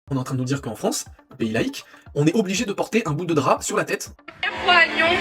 On est en train de nous dire qu'en France, un pays laïque, on est obligé de porter un bout de drap sur la tête. Fois à Lyon,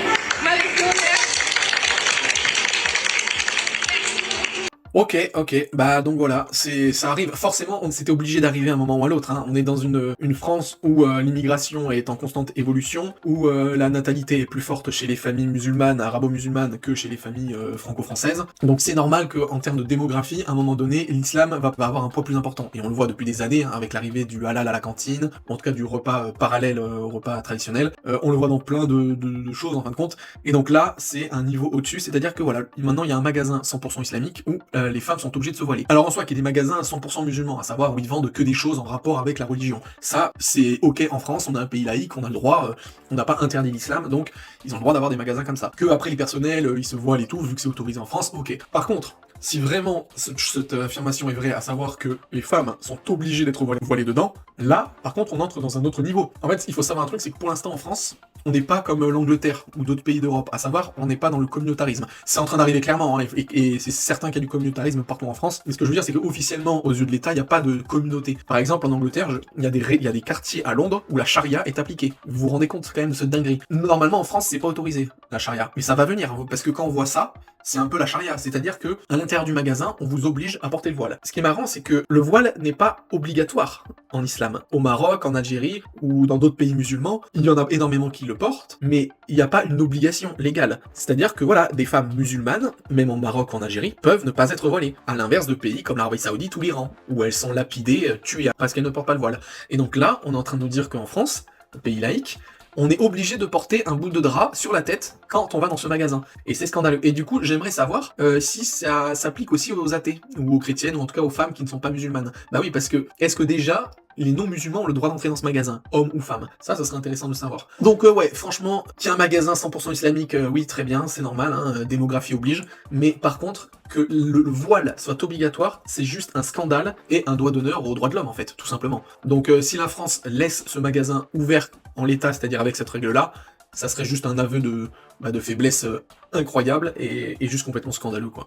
Ok, bah donc voilà, ça arrive, forcément, c'était obligé d'arriver à un moment ou à l'autre, hein. On est dans une France où l'immigration est en constante évolution, où la natalité est plus forte chez les familles musulmanes, arabo-musulmanes, que chez les familles franco-françaises. Donc c'est normal qu'en termes de démographie, à un moment donné, l'islam va avoir un poids plus important. Et on le voit depuis des années, hein, avec l'arrivée du halal à la cantine, en tout cas du repas parallèle au repas traditionnel. On le voit dans plein de choses en fin de compte. Et donc là, c'est un niveau au-dessus, c'est-à-dire que voilà, maintenant il y a un magasin 100% islamique où les femmes sont obligées de se voiler. Alors en soi, qu'il y ait des magasins 100% musulmans, à savoir où ils vendent que des choses en rapport avec la religion. Ça, c'est ok en France, on a un pays laïque, on a le droit, on n'a pas interdit l'islam, donc ils ont le droit d'avoir des magasins comme ça. Que après les personnels, ils se voilent et tout, vu que c'est autorisé en France, ok. Par contre, si vraiment cette affirmation est vraie, à savoir que les femmes sont obligées d'être voilées dedans, là, par contre, on entre dans un autre niveau. En fait, il faut savoir un truc, c'est que pour l'instant en France, on n'est pas comme l'Angleterre ou d'autres pays d'Europe, à savoir, on n'est pas dans le communautarisme. C'est en train d'arriver clairement, hein, et c'est certain qu'il y a du communautarisme partout en France, mais ce que je veux dire, c'est qu'officiellement, aux yeux de l'État, il n'y a pas de communauté. Par exemple, en Angleterre, il y a des quartiers à Londres où la charia est appliquée. Vous vous rendez compte quand même de cette dinguerie. Normalement, en France, c'est pas autorisé, la charia. Mais ça va venir, hein, parce que quand on voit ça, c'est un peu la charia, c'est-à-dire que à l'intérieur du magasin, on vous oblige à porter le voile. Ce qui est marrant, c'est que le voile n'est pas obligatoire en islam. Au Maroc, en Algérie ou dans d'autres pays musulmans, il y en a énormément qui le portent, mais il n'y a pas une obligation légale. C'est-à-dire que voilà, des femmes musulmanes, même en Maroc, en Algérie, peuvent ne pas être voilées. À l'inverse de pays comme l'Arabie Saoudite ou l'Iran, où elles sont lapidées, tuées parce qu'elles ne portent pas le voile. Et donc là, on est en train de nous dire qu'en France, un pays laïque, on est obligé de porter un bout de drap sur la tête quand on va dans ce magasin. Et c'est scandaleux. Et du coup, j'aimerais savoir si ça s'applique aussi aux athées, ou aux chrétiennes, ou en tout cas aux femmes qui ne sont pas musulmanes. Bah oui, parce que, est-ce que déjà, les non-musulmans ont le droit d'entrer dans ce magasin, hommes ou femmes? Ça serait intéressant de savoir. Donc ouais, franchement, tiens, un magasin 100% islamique, oui, très bien, c'est normal, hein, démographie oblige, mais par contre, que le voile soit obligatoire, c'est juste un scandale et un doigt d'honneur aux droits de l'homme, en fait, tout simplement. Donc si la France laisse ce magasin ouvert en l'état, c'est-à-dire avec cette règle-là, ça serait juste un aveu de faiblesse incroyable et juste complètement scandaleux, quoi.